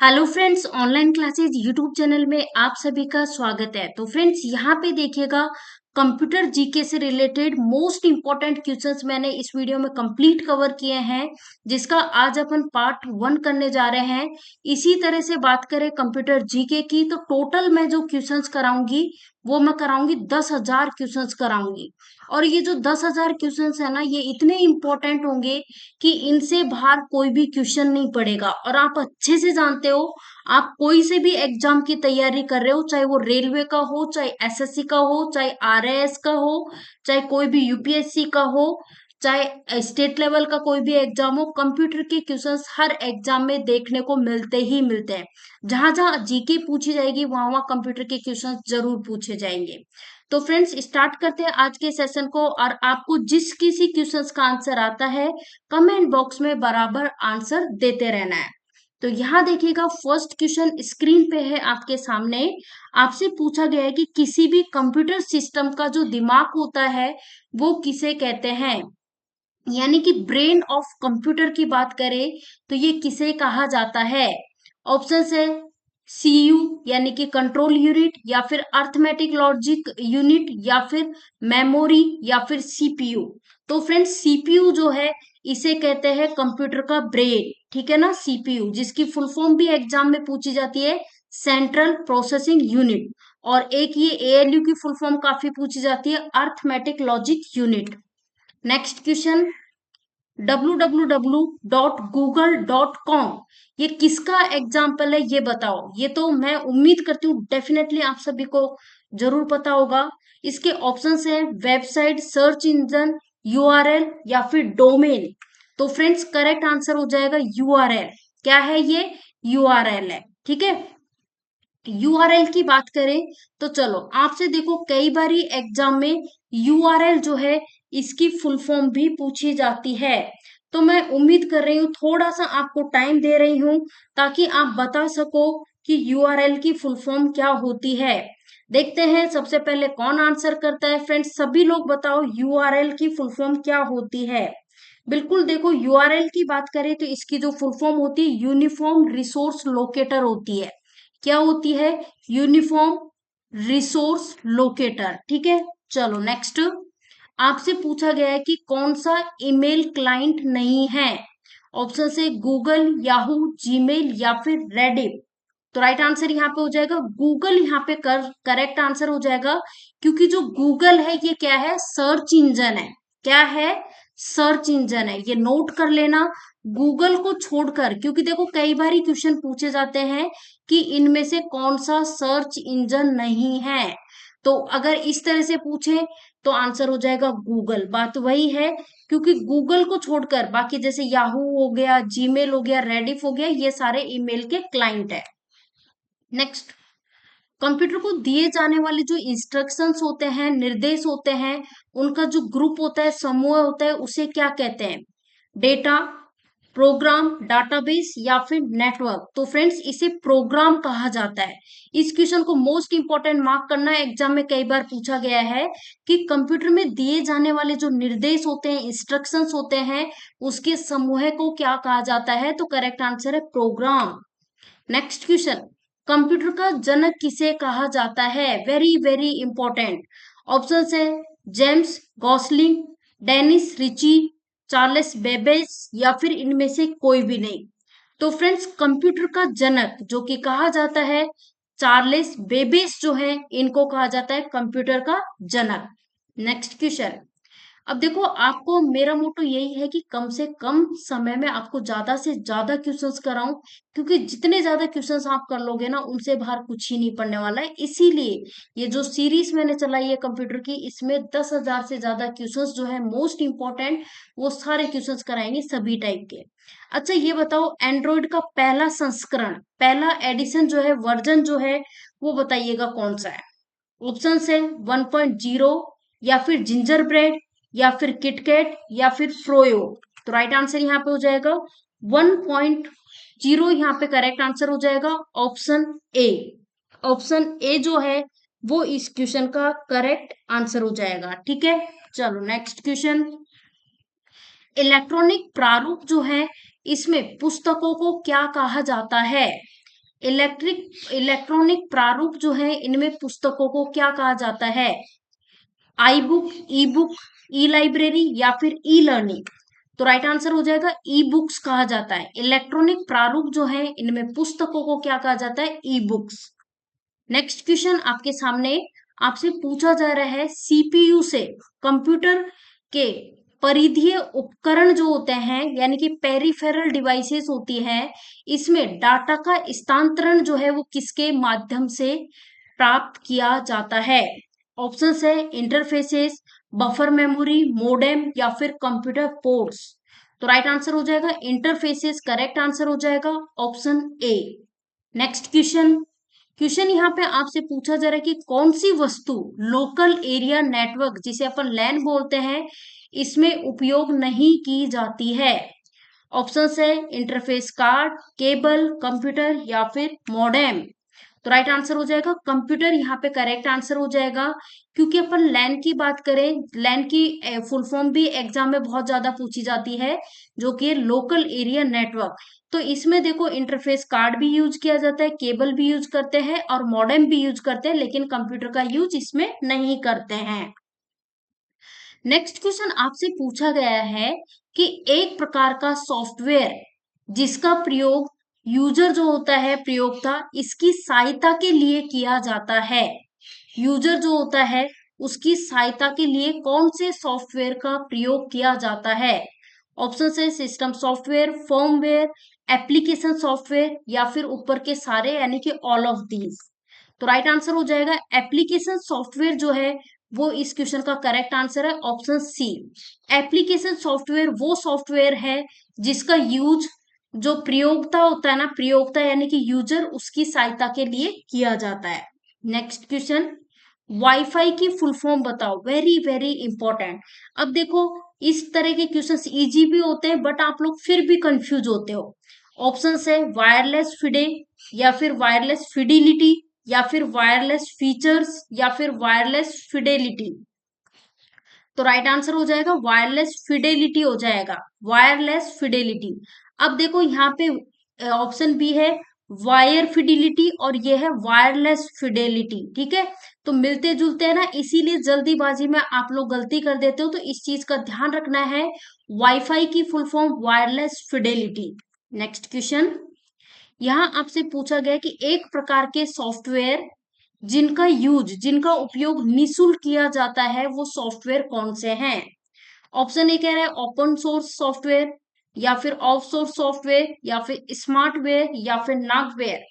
Hello friends, online classes YouTube channel में आप सभी का स्वागत है। तो फ्रेंड्स, यहाँ पे देखिएगा कंप्यूटर जीके से रिलेटेड मोस्ट इंपॉर्टेंट क्वेश्चंस मैंने इस वीडियो में कंप्लीट कवर किए हैं, जिसका आज अपन पार्ट 1 करने जा रहे हैं। इसी तरह से बात करें कंप्यूटर जीके की, तो टोटल मैं जो क्वेश्चंस कराऊंगी वो मैं कराऊंगी 10,000 क्वेश्चंस कराऊंगी। और ये जो 10,000 क्वेश्चंस है ना, ये इतने इंपॉर्टेंट होंगे कि इनसे बाहर कोई भी क्वेश्चन नहीं पड़ेगा। और आप अच्छे से जानते हो, आप कोई से भी एग्जाम की तैयारी कर रहे हो, चाहे वो रेलवे का हो, चाहे एसएससी का हो, चाहे आरआईएस का हो, चाहे कोई भी यूपीएससी का हो, चाहे स्टेट लेवल का कोई भी एग्जाम हो, कंप्यूटर के क्वेश्चंस हर एग्जाम में देखने को मिलते ही मिलते हैं। जहां जहां जीके पूछी जाएगी वहां वहां कंप्यूटर के क्वेश्चंस जरूर पूछे जाएंगे। तो फ्रेंड्स, स्टार्ट करते हैं आज के सेशन को। और आपको जिस किसी क्वेश्चंस का आंसर आता है, कमेंट बॉक्स में बराबर आंसर देते रहना है। तो यहाँ देखिएगा, फर्स्ट क्वेश्चन स्क्रीन पे है आपके सामने। आपसे पूछा गया है कि किसी भी कंप्यूटर सिस्टम का जो दिमाग होता है वो किसे कहते हैं, यानी कि ब्रेन ऑफ कंप्यूटर की बात करें तो ये किसे कहा जाता है। ऑप्शन है सीयू यानी कि कंट्रोल यूनिट, या फिर अर्थमेटिक लॉजिक यूनिट, या फिर मेमोरी, या फिर सीपीयू। तो फ्रेंड्स, सीपीयू जो है इसे कहते हैं कंप्यूटर का ब्रेन, ठीक है ना। सीपीयू जिसकी फुल फॉर्म भी एग्जाम में पूछी जाती है, सेंट्रल प्रोसेसिंग यूनिट। और एक ये एएलयू की फुल फॉर्म काफी पूछी जाती है, arithmetic logic unit. Next question, www.google.com, ये किसका एग्जाम्पल है ये बताओ। ये तो मैं उम्मीद करती हूँ डेफिनेटली आप सभी को जरूर पता होगा। इसके ऑप्शंस हैं वेबसाइट, सर्च इंजन, यूआरएल, या फिर डोमेन। तो फ्रेंड्स, करेक्ट आंसर हो जाएगा यूआरएल। क्या है ये? यूआरएल है, ठीक है। यूआरएल की बात करें तो चलो आपसे देखो, कई बारी एग्जाम में यूआरएल जो है इसकी फुल फॉर्म भी पूछी जाती है। तो मैं उम्मीद कर रही हूँ, थोड़ा सा आपको टाइम दे रही हूँ ताकि आप बता सको कि यूआरएल की फुल फॉर्म क्या होती है। देखते हैं सबसे पहले कौन आंसर करता है। फ्रेंड्स, सभी लोग बताओ यूआरएल की फुल फॉर्म क्या होती है। बिल्कुल, देखो यूआरएल की बात करें तो इसकी जो फुल फॉर्म होती है, यूनिफॉर्म रिसोर्स लोकेटर होती है। क्या होती है? यूनिफॉर्म रिसोर्स लोकेटर, ठीक है। चलो नेक्स्ट, आपसे पूछा गया है कि कौन सा ईमेल क्लाइंट नहीं है। ऑप्शन से गूगल, याहू, जीमेल, या फिर रेडिट। तो राइट आंसर यहाँ पे हो जाएगा गूगल। यहाँ पे करेक्ट आंसर हो जाएगा, क्योंकि जो गूगल है ये क्या है? सर्च इंजन है। क्या है? सर्च इंजन है, ये नोट कर लेना। गूगल को छोड़कर, क्योंकि देखो कई बार क्वेश्चन पूछे जाते हैं कि इनमें से कौन सा सर्च इंजन नहीं है। तो अगर इस तरह से पूछे तो आंसर हो जाएगा गूगल। बात वही है, क्योंकि गूगल को छोड़कर बाकी जैसे याहू हो गया, जीमेल हो गया, रेडिफ हो गया, ये सारे ईमेल के क्लाइंट है। नेक्स्ट, कंप्यूटर को दिए जाने वाले जो इंस्ट्रक्शंस होते हैं, निर्देश होते हैं, उनका जो ग्रुप होता है, समूह होता है, उसे क्या कहते हैं? डेटा, प्रोग्राम, डाटाबेस, या फिर नेटवर्क। तो फ्रेंड्स, इसे प्रोग्राम कहा जाता है। इस क्वेश्चन को मोस्ट इंपॉर्टेंट मार्क करना है, एग्जाम में कई बार पूछा गया है कि कंप्यूटर में दिए जाने वाले जो निर्देश होते हैं, इंस्ट्रक्शंस होते हैं, उसके समूह को क्या कहा जाता है। तो करेक्ट आंसर है प्रोग्राम। नेक्स्ट क्वेश्चन, कंप्यूटर का जनक किसे कहा जाता है? Very very important. ऑप्शन है James Gosling, Dennis Ritchie, Charles Babbage, या फिर इनमें से कोई भी नहीं। तो फ्रेंड्स, कंप्यूटर का जनक जो कि कहा जाता है, चार्ल्स बेबेज जो है, इनको कहा जाता है कंप्यूटर का जनक। नेक्स्ट क्वेश्चन, अब देखो आपको मेरा मोटो यही है कि कम से कम समय में आपको ज्यादा से ज्यादा क्वेश्चंस कराऊं, क्योंकि जितने ज्यादा क्वेश्चंस आप कर लोगे ना, उनसे बाहर कुछ ही नहीं पड़ने वाला है। इसीलिए ये जो सीरीज मैंने चलाई है कंप्यूटर की, इसमें 10,000 से ज्यादा क्वेश्चंस जो है मोस्ट इंपॉर्टेंट, वो सारे क्वेश्चंस कराएंगे सभी टाइप के। अच्छा ये बताओ, एंड्रॉइड का पहला संस्करण, पहला एडिशन जो है, वर्जन जो है, वो बताइएगा कौन सा है। ऑप्शन है 1.0, या फिर जिंजर ब्रेड, या फिर किटकैट, या फिर फ्रोयो। तो राइट आंसर यहाँ पे हो जाएगा 1.0। यहाँ पे करेक्ट आंसर हो जाएगा ऑप्शन ए। ऑप्शन ए जो है वो इस क्वेश्चन का करेक्ट आंसर हो जाएगा, ठीक है। चलो नेक्स्ट क्वेश्चन, इलेक्ट्रॉनिक प्रारूप जो है, इसमें पुस्तकों को क्या कहा जाता है? इलेक्ट्रॉनिक प्रारूप जो है इनमें पुस्तकों को क्या कहा जाता है? I book, E book, E library या फिर ई लर्निंग? तो राइट आंसर हो जाएगा ई बुक्स कहा जाता है। इलेक्ट्रॉनिक प्रारूप जो है इनमें पुस्तकों को क्या कहा जाता है? E books. नेक्स्ट क्वेश्चन आपके सामने आपसे पूछा जा रहा है, सीपीयू से कंप्यूटर के परिधीय उपकरण जो होते हैं यानी कि पेरिफेरल डिवाइसेस होती है, इसमें डाटा का स्थानांतरण जो है वो किसके माध्यम से प्राप्त किया जाता है? ऑप्शंस है इंटरफेसेस, बफर मेमोरी, मोडेम या फिर कंप्यूटर पोर्ट्स। तो राइट आंसर हो जाएगा इंटरफेसेस, करेक्ट आंसर हो जाएगा ऑप्शन ए। नेक्स्ट क्वेश्चन यहाँ पे आपसे पूछा जा रहा है कि कौन सी वस्तु लोकल एरिया नेटवर्क जिसे अपन लैन बोलते हैं इसमें उपयोग नहीं की जाती है? ऑप्शंस है इंटरफेस कार्ड, केबल, कंप्यूटर या फिर मॉडेम। तो राइट आंसर हो जाएगा कंप्यूटर, यहाँ पे करेक्ट आंसर हो जाएगा। क्योंकि अपन लैन की बात करें, लैन की फुल फॉर्म भी एग्जाम में बहुत ज्यादा पूछी जाती है जो कि लोकल एरिया नेटवर्क। तो इसमें देखो इंटरफेस कार्ड भी यूज किया जाता है, केबल भी यूज करते हैं और मॉडेम भी यूज करते हैं, लेकिन कंप्यूटर का यूज इसमें नहीं करते हैं। नेक्स्ट क्वेश्चन आपसे पूछा गया है कि एक प्रकार का सॉफ्टवेयर जिसका प्रयोग यूजर जो होता है प्रयोक्ता इसकी सहायता के लिए किया जाता है, यूजर जो होता है उसकी सहायता के लिए कौन से सॉफ्टवेयर का प्रयोग किया जाता है? ऑप्शन है system software, firmware, application software या फिर ऊपर के सारे यानी कि ऑल ऑफ दीज। तो राइट आंसर हो जाएगा एप्लीकेशन सॉफ्टवेयर जो है वो इस क्वेश्चन का करेक्ट आंसर है ऑप्शन सी। एप्लीकेशन सॉफ्टवेयर वो सॉफ्टवेयर है जिसका यूज जो प्रयोक्ता होता है ना, प्रयोक्ता यानी कि यूजर, उसकी सहायता के लिए किया जाता है। नेक्स्ट क्वेश्चन, वाईफाई की फुल फॉर्म बताओ, वेरी वेरी इंपॉर्टेंट। अब देखो इस तरह के क्वेश्चंस इजी भी होते हैं बट आप लोग फिर भी कंफ्यूज होते हो। ऑप्शन है वायरलेस फिडे या फिर वायरलेस फिडिलिटी या फिर वायरलेस फीचर्स या फिर वायरलेस फिडेलिटी। तो राइट आंसर हो जाएगा वायरलेस फिडेलिटी हो जाएगा, वायरलेस फिडेलिटी। अब देखो यहाँ पे ऑप्शन बी है वायर फिडिलिटी और ये है वायरलेस फिडेलिटी, ठीक है। तो मिलते जुलते हैं ना, इसीलिए जल्दीबाजी में आप लोग गलती कर देते हो, तो इस चीज का ध्यान रखना है। वाईफाई की full form wireless Fidelity. Next question, यहाँ आपसे पूछा गया कि एक प्रकार के सॉफ्टवेयर जिनका उपयोग निःशुल्क किया जाता है वो सॉफ्टवेयर कौन से हैं? ऑप्शन ए कह रहा है ओपन सोर्स सॉफ्टवेयर या फिर ऑफ सोर्स सॉफ्टवेयर या फिर स्मार्टवेयर या फिर नागवेयर।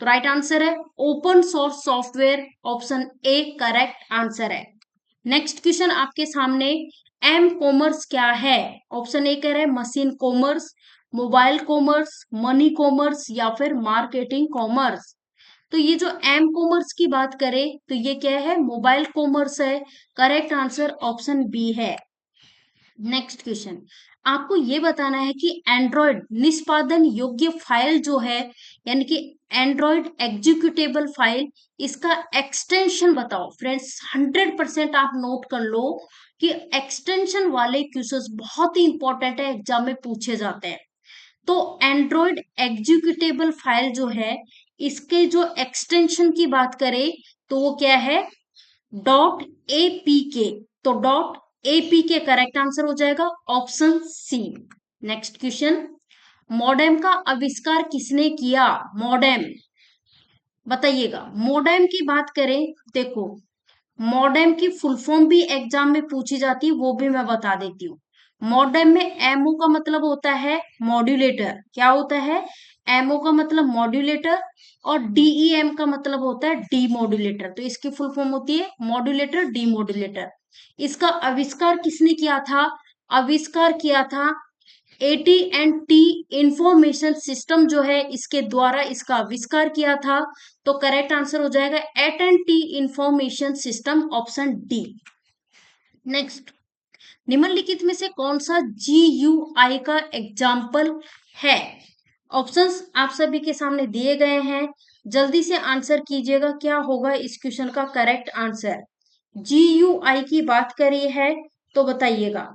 तो राइट आंसर है open source software, option A correct answer है। नेक्स्ट क्वेश्चन आपके सामने, एम कॉमर्स क्या है? ऑप्शन ए कह रहा है machine commerce, mobile commerce, money commerce या फिर मार्केटिंग कॉमर्स। तो ये जो एम कॉमर्स की बात करें तो ये क्या है? मोबाइल कॉमर्स है, करेक्ट आंसर ऑप्शन बी है। नेक्स्ट क्वेश्चन, आपको ये बताना है कि एंड्रॉयड निष्पादन योग्य फाइल जो है यानी कि एंड्रॉयड एग्जीक्यूटेबल फाइल, इसका एक्सटेंशन बताओ। फ्रेंड्स 100% आप नोट कर लो कि एक्सटेंशन वाले क्वेश्चंस बहुत ही इंपॉर्टेंट है, एग्जाम में पूछे जाते हैं। तो एंड्रॉयड एग्जीक्यूटेबल फाइल जो है इसके जो एक्सटेंशन की बात करें तो वो क्या है? .apk। तो .apk करेक्ट आंसर हो जाएगा option C. Next question, modem का आविष्कार किसने किया? मॉडेम बताइएगा। मॉडेम की बात करें, देखो मॉडेम की फुल फॉर्म भी एग्जाम में पूछी जाती है, वो भी मैं बता देती हूँ। मॉडेम में एमओ का मतलब होता है मॉड्यूलेटर। क्या होता है? एमओ का मतलब मॉड्यूलेटर और डीईएम का मतलब होता है डीमॉड्यूलेटर। तो इसकी फुल फॉर्म होती है मॉड्यूलेटर डीमॉड्यूलेटर। इसका आविष्कार किसने किया था? आविष्कार किया था AT&T इंफॉर्मेशन सिस्टम जो है इसके द्वारा इसका आविष्कार किया था। तो करेक्ट आंसर हो जाएगा AT&T information system, option D. Next, निम्नलिखित में से कौन सा GUI का एग्जाम्पल है? ऑप्शंस आप सभी के सामने दिए गए हैं, जल्दी से आंसर कीजिएगा क्या होगा इस क्वेश्चन का करेक्ट आंसर। GUI की बात करी है तो बताइएगा।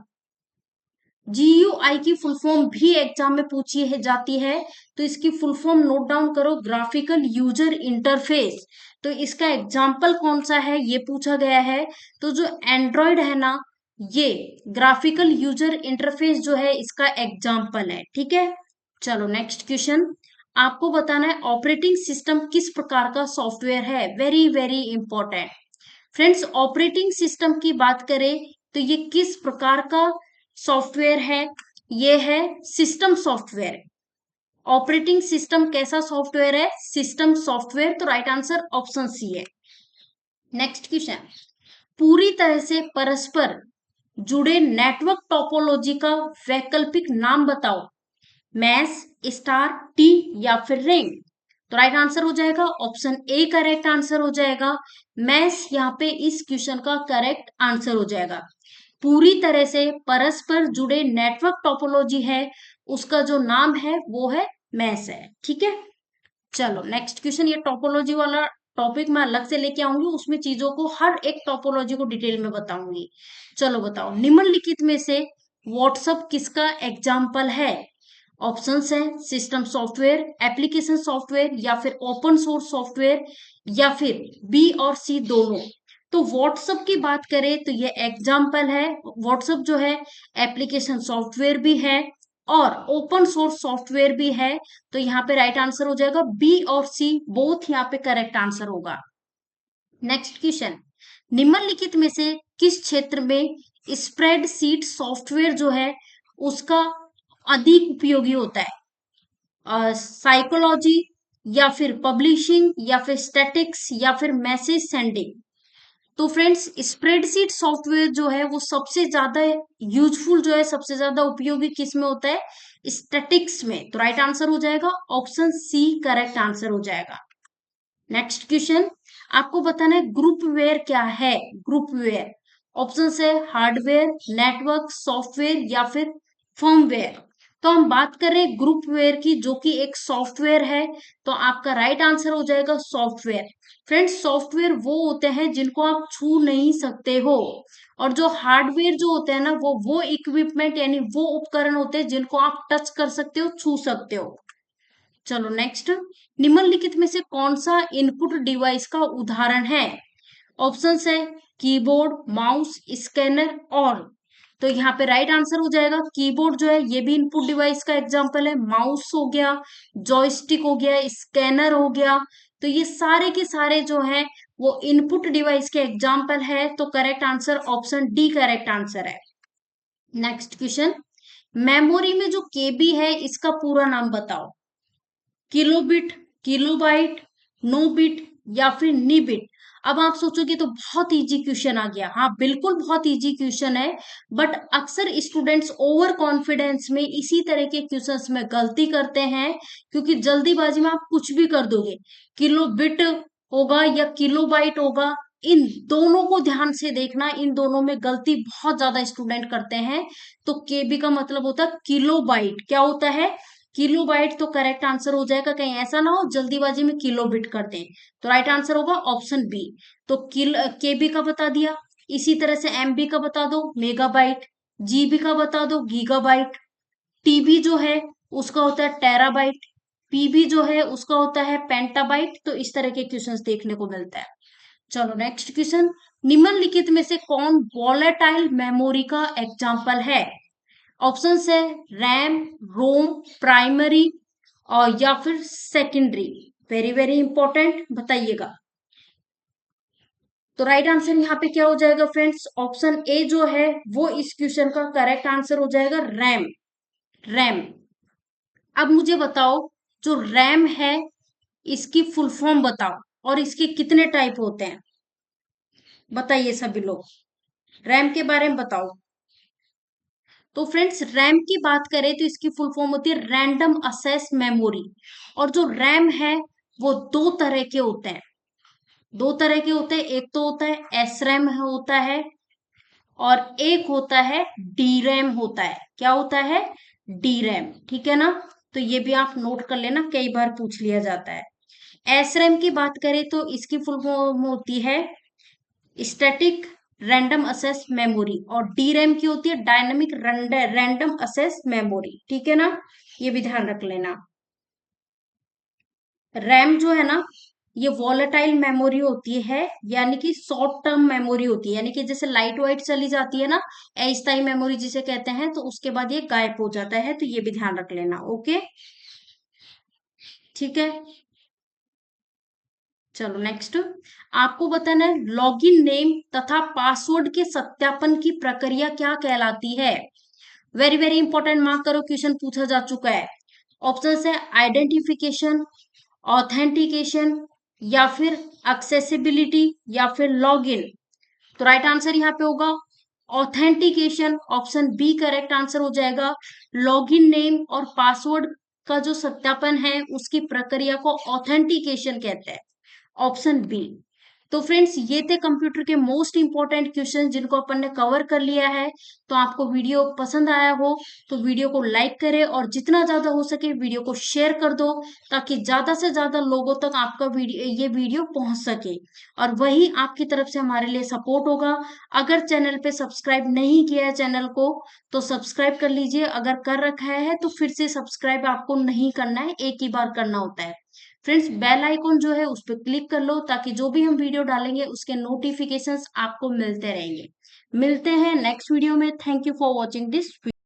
GUI की फुल फॉर्म भी एग्जाम में पूछी है जाती है, तो इसकी फुल फॉर्म नोट डाउन करो, ग्राफिकल यूजर इंटरफेस। तो इसका एग्जाम्पल कौन सा है ये पूछा गया है। तो जो एंड्रॉयड है ना, ये ग्राफिकल यूजर इंटरफेस जो है इसका एग्जाम्पल है। ठीक है, चलो नेक्स्ट क्वेश्चन। आपको बताना है ऑपरेटिंग सिस्टम किस प्रकार का सॉफ्टवेयर है। Very very important friends, operating system की बात करें तो ये किस प्रकार का सॉफ्टवेयर है। ये है सिस्टम सॉफ्टवेयर। ऑपरेटिंग सिस्टम कैसा सॉफ्टवेयर है, सिस्टम सॉफ्टवेयर। तो राइट आंसर ऑप्शन सी है। नेक्स्ट क्वेश्चन, पूरी तरह से परस्पर जुड़े नेटवर्क टोपोलॉजी का वैकल्पिक नाम बताओ। मैश, स्टार, टी या फिर रिंग। तो राइट आंसर हो जाएगा ऑप्शन ए करेक्ट आंसर हो जाएगा। मैश यहाँ पे इस क्वेश्चन का करेक्ट आंसर हो जाएगा। पूरी तरह से परस्पर जुड़े नेटवर्क टोपोलॉजी है, उसका जो नाम है वो है मैश है। ठीक है, चलो नेक्स्ट क्वेश्चन। ये टोपोलॉजी वाला टॉपिक मैं अलग से लेके आऊंगी, उसमें चीजों को हर एक टोपोलॉजी को डिटेल में बताऊंगी। चलो बताओ, निम्नलिखित में से व्हाट्सएप किसका एग्जाम्पल है। ऑप्शंस हैं सिस्टम सॉफ्टवेयर, एप्लीकेशन सॉफ्टवेयर या फिर ओपन सोर्स सॉफ्टवेयर या फिर बी और सी दोनों। तो व्हाट्सएप की बात करें तो ये एग्जाम्पल है। व्हाट्सएप जो है एप्लीकेशन सॉफ्टवेयर भी है और ओपन सोर्स सॉफ्टवेयर भी है। तो यहाँ पे राइट आंसर हो जाएगा बी और सी, बोथ यहाँ पे करेक्ट आंसर होगा। नेक्स्ट क्वेश्चन, निम्नलिखित में से किस क्षेत्र में स्प्रेडशीट सॉफ्टवेयर जो है उसका अधिक उपयोगी होता है। साइकोलॉजी या फिर पब्लिशिंग या फिर स्टैटिक्स या फिर मैसेज सेंडिंग। तो फ्रेंड्स, स्प्रेडशीट सॉफ्टवेयर जो है वो सबसे ज्यादा यूजफुल जो है, सबसे ज्यादा उपयोगी किस में होता है, स्टैटिक्स में। तो राइट आंसर हो जाएगा ऑप्शन सी करेक्ट आंसर हो जाएगा। नेक्स्ट क्वेश्चन, आपको बताना है ग्रुपवेयर क्या है। ग्रुपवेयर ऑप्शन है हार्डवेयर, नेटवर्क, सॉफ्टवेयर या फिर फर्मवेयर। तो हम बात करें ग्रुपवेयर की, जो कि एक सॉफ्टवेयर है। तो आपका राइट आंसर हो जाएगा सॉफ्टवेयर। फ्रेंड्स, सॉफ्टवेयर वो होते हैं जिनको आप छू नहीं सकते हो, और जो हार्डवेयर जो होते हैं ना, वो इक्विपमेंट यानी वो उपकरण होते हैं जिनको आप टच कर सकते हो, छू सकते हो। चलो नेक्स्ट, निम्नलिखित में से कौन सा इनपुट डिवाइस का उदाहरण है। ऑप्शंस है कीबोर्ड, माउस, स्कैनर और। तो यहाँ पे राइट आंसर हो जाएगा कीबोर्ड जो है ये भी इनपुट डिवाइस का एग्जांपल है। माउस हो गया, जॉयस्टिक हो गया, स्कैनर हो गया। तो ये सारे के सारे जो है वो इनपुट डिवाइस के एग्जांपल है। तो correct answer option D correct answer है। नेक्स्ट क्वेश्चन, मेमोरी में जो केबी है इसका पूरा नाम बताओ। किलोबिट, किलोबाइट, नो बिट या फिर नी बिट। अब आप सोचोगे तो बहुत इजी क्वेश्चन आ गया। हाँ बिल्कुल बहुत इजी क्वेश्चन है, बट अक्सर स्टूडेंट्स ओवर कॉन्फिडेंस में इसी तरह के क्वेश्चंस में गलती करते हैं, क्योंकि जल्दीबाजी में आप कुछ भी कर दोगे। किलो बिट होगा या किलो बाइट होगा, इन दोनों को ध्यान से देखना, इन दोनों में गलती बहुत ज्यादा स्टूडेंट करते हैं। तो केबी का मतलब होता है किलो बाइट, क्या होता है किलो बाइट। तो करेक्ट आंसर हो जाएगा, कहीं ऐसा ना हो जल्दीबाजी में किलो बिट कर दें। तो राइट आंसर होगा ऑप्शन बी। तो केबी का बता दिया, इसी तरह से एमबी का बता दो मेगाबाइट, जीबी का बता दो गीगाबाइट, टीबी जो है उसका होता है टेराबाइट, पीबी जो है उसका होता है पेंटाबाइट। तो इस तरह के क्वेश्चंस देखने को मिलता है। चलो नेक्स्ट क्वेश्चन, निम्नलिखित में से कौन वॉलेटाइल मेमोरी का एग्जाम्पल है। ऑप्शन है रैम, रोम, प्राइमरी और या फिर सेकेंडरी। वेरी वेरी इंपॉर्टेंट, बताइएगा। तो राइट आंसर यहाँ पे क्या हो जाएगा फ्रेंड्स, ऑप्शन ए जो है वो इस क्वेश्चन का करेक्ट आंसर हो जाएगा रैम। रैम। अब मुझे बताओ, जो रैम है इसकी फुल फॉर्म बताओ और इसके कितने टाइप होते हैं, बताइए सभी लोग, रैम के बारे में बताओ। तो फ्रेंड्स, रैम की बात करें तो इसकी फुल फॉर्म होती है रैंडम असेस मेमोरी। और जो रैम है वो दो तरह के होते हैं, दो तरह के होते हैं। एक तो होता है एस रैम होता है और एक होता है डी रैम होता है। क्या होता है, डी रैम, ठीक है ना। तो ये भी आप नोट कर लेना, कई बार पूछ लिया जाता है। एस रैम की बात करें तो इसकी फुल फॉर्म होती है स्टैटिक रैंडम असेस मेमोरी, और DRAM की होती है डायनेमिक रैंडम असेस मेमोरी। ठीक है ना, ये भी ध्यान रख लेना। रैम जो है ना, ये वॉलेटाइल मेमोरी होती है, यानी कि शॉर्ट टर्म मेमोरी होती है, यानी कि जैसे लाइट वाइट चली जाती है ना, अस्थायी मेमोरी जिसे कहते हैं, तो उसके बाद ये गायब हो जाता है, तो ये भी ध्यान रख लेना। ओके, ठीक है। चलो नेक्स्ट, आपको बताना है लॉगिन नेम तथा पासवर्ड के सत्यापन की प्रक्रिया क्या कहलाती है। वेरी वेरी इंपॉर्टेंट, मार्क करो, क्वेश्चन पूछा जा चुका है। ऑप्शन है आइडेंटिफिकेशन, ऑथेंटिकेशन, या फिर एक्सेसिबिलिटी, या फिर लॉगिन। तो राइट आंसर यहाँ पे होगा authentication, option B correct answer हो जाएगा। लॉगिन नेम और पासवर्ड का जो सत्यापन है उसकी प्रक्रिया को ऑथेंटिकेशन कहते हैं, ऑप्शन बी। तो फ्रेंड्स, ये थे कंप्यूटर के मोस्ट इंपॉर्टेंट क्वेश्चन जिनको अपन ने कवर कर लिया है। तो आपको वीडियो पसंद आया हो तो वीडियो को लाइक करें, और जितना ज्यादा हो सके वीडियो को शेयर कर दो, ताकि ज्यादा से ज्यादा लोगों तक आपका ये वीडियो पहुंच सके, और वही आपकी तरफ से हमारे लिए सपोर्ट होगा। अगर चैनल पे सब्सक्राइब नहीं किया है चैनल को, तो सब्सक्राइब कर लीजिए। अगर कर रखा है तो फिर से सब्सक्राइब आपको नहीं करना है, एक ही बार करना होता है। फ्रेंड्स, बेल आइकॉन जो है उस पर क्लिक कर लो, ताकि जो भी हम वीडियो डालेंगे उसके नोटिफिकेशंस आपको मिलते रहेंगे। मिलते हैं नेक्स्ट वीडियो में। Thank you for watching this.